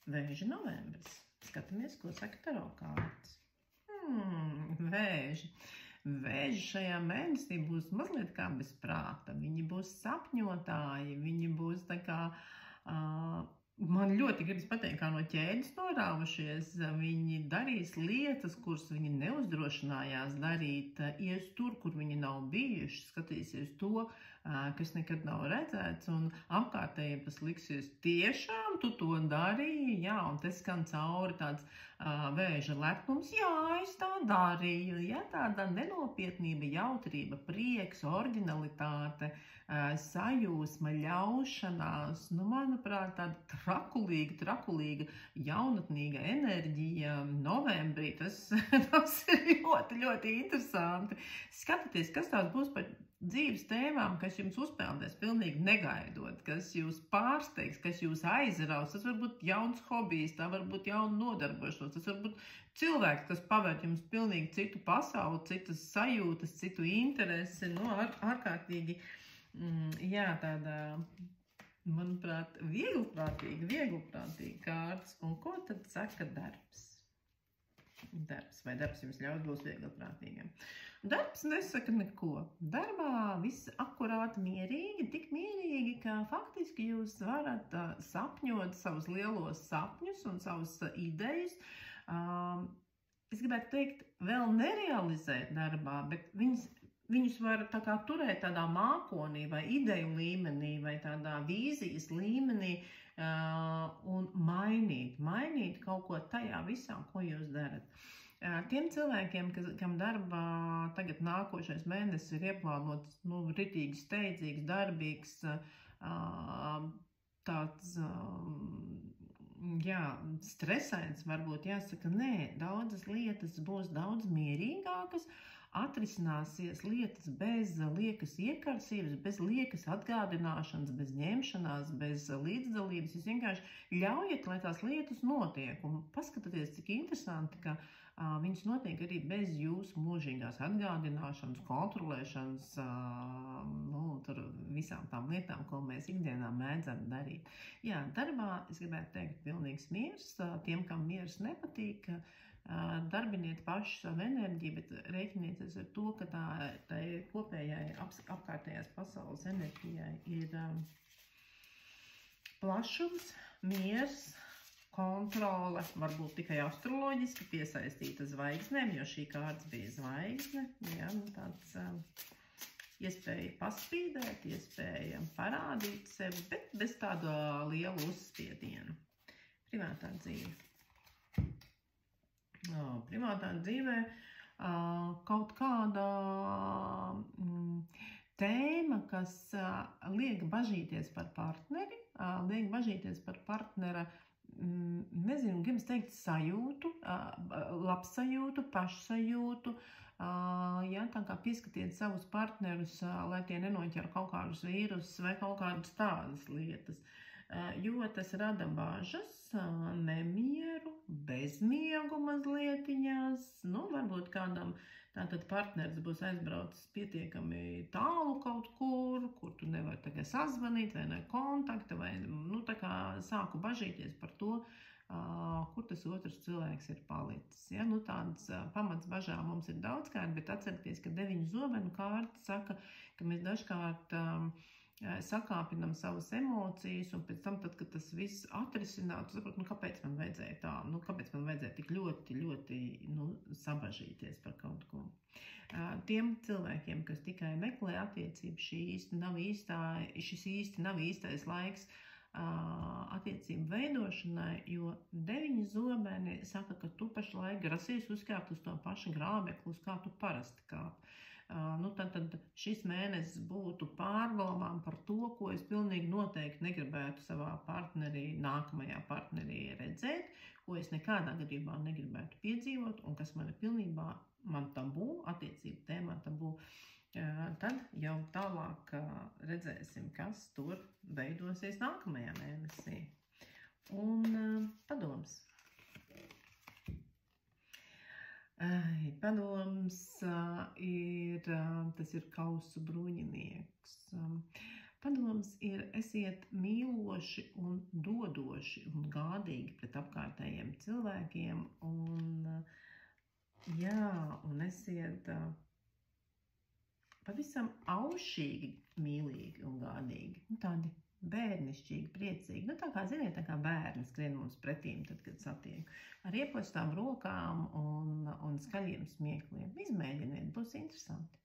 Vēži novembris. Skatāmies, ko saka taro kārtas. Vēži. Vēži šajā mēnesī būs mazliet kā bez prāta. Viņi būs sapņotāji, viņi būs tā kā... Man ļoti gribas pateikt, kā no ķēdes norāvušies, viņi darīs lietas, kuras viņi neuzdrošinājās darīt, ies tur, kur viņi nav bijuši, skatīsies to, kas nekad nav redzēts, un apkārtējiem tas liksies tiešām, tu to darīji, jā, un te skan cauri tāds vēža lepnums, jā, es tā darīju, jā, tāda nenopietnība, jautrība, prieks, originalitāte, sajūsma, ļaušanās, nu, manuprāt, tāda trakulīga, jaunatnīga enerģija novembrī, tas ir ļoti, ļoti interesanti. Skatieties, kas tās būs par dzīves tēmām, kas jums uzpeldēs pilnīgi negaidot, kas jūs pārsteigs, kas jūs aizraus, tas var būt jauns hobijs, tā var būt jauna nodarbošanos, tas var būt cilvēks, kas pavērt jums pilnīgi citu pasauli, citas sajūtas, citu interesi, nu, ārkārtīgi, jā, tāda... Manuprāt, vieglprātīgi kārtas. Un ko tad saka darbs? Vai darbs jums ļaus būt vieglprātīgiem? Darbs nesaka neko. Darbā viss akurāti mierīgi, tik mierīgi, ka faktiski jūs varat sapņot savus lielos sapņus un savus idejas. Es gribētu teikt, vēl nerealizēt darbā, bet viņus var tā kā turēt tādā mākonī vai ideju līmenī vai tādā vīzijas līmenī un mainīt kaut ko tajā visā, ko jūs darat. Tiem cilvēkiem, kam darbā tagad nākošais mēnesis ir ieplānots, nu, ritīgi steidzīgs, darbīgs, tāds, jā, stresains varbūt jāsaka, nē, daudzas lietas būs daudz mierīgākas, atrisināsies lietas bez liekas iekarsības, bez liekas atgādināšanas, bez ņemšanās, bez līdzdalības. Jūs vienkārši ļaujiet, lai tās lietas notiek. Un paskatieties, cik interesanti, ka viņas notiek arī bez jūsu mūžīgās atgādināšanas, kontrolēšanas, nu, tur visām tām lietām, ko mēs ikdienā mēdzam darīt. Jā, darbā es gribētu teikt pilnīgs miers. Tiem, kam miers nepatīk, darbiniet paši savu enerģiju, bet rēķinieties ar to, ka tā kopējai apkārtējās pasaules enerģijai ir plašums, miers, kontrole, varbūt tikai astroloģiski piesaistīta zvaigznēm, jo šī kārtas bija zvaigzne, jā, nu tāds iespēja paspīdēt, iespēja parādīt sevi, bet bez tāda liela uzspiediena. Privātā dzīve. Privātā dzīvē kaut kāda tēma, kas liek bažīties par partneri, liek bažīties par partnera, nezinu, gribas teikt sajūtu, labsajūtu, pašsajūtu, jā, tā kā pieskatiet savus partnerus, lai tie nenoķer kaut kādus vīrusus vai kaut kādas tādas lietas. Jo tas rada bažas, nemieru, bezmiegu mazlietiņās, nu, varbūt kādam tātad partneris būs aizbraucis pietiekami tālu kaut kur tu nevari tagad sazvanīt, vai ne kontakta, vai, nu, tā kā sāku bažīties par to, kur tas otrs cilvēks ir palicis. Ja? Nu, tāds pamats bažām mums ir daudzkārt, bet atcerieties, ka 9 zobenu kārta saka, ka mēs dažkārt sakāpinam savas emocijas, un pēc tam, tad, kad tas viss atrisinātu, saprot, nu, kāpēc man vajadzēja tā, nu, kāpēc man vajadzēja tik ļoti, nu, sabažīties par kaut ko. Tiem cilvēkiem, kas tikai meklē attiecību, šis īsti nav īstais laiks attiecību veidošanai, jo 9 zobeni saka, ka tu pašlaik grasies uzkāpt uz to pašu grābekli, uz kā tu parasti kāp. Nu, tad šis mēnesis būtu pārdomām par to, ko es pilnīgi noteikti negribētu savā partnerī, nākamajā partnerī redzēt, ko es nekādā gadījumā negribētu piedzīvot, un kas man ir pilnībā, man tabū, attiecību tēmā tabū. Tad jau tālāk redzēsim, kas tur veidosies nākamajā mēnesī. Un padoms. Padoms tas ir kausu bruņinieks. Padoms ir esiet mīloši un dodoši un gādīgi pret apkārtējiem cilvēkiem un esiet pavisam aušīgi, mīlīgi un gādīgi. Tādi bērnišķīgi, priecīgi. Tā kā, ziniet, tā kā bērni skrien mums pretīm, tad, kad satiek. Ar ieplestām rokām un skaļiem smiekliem. Izmēģiniet, būs interesanti.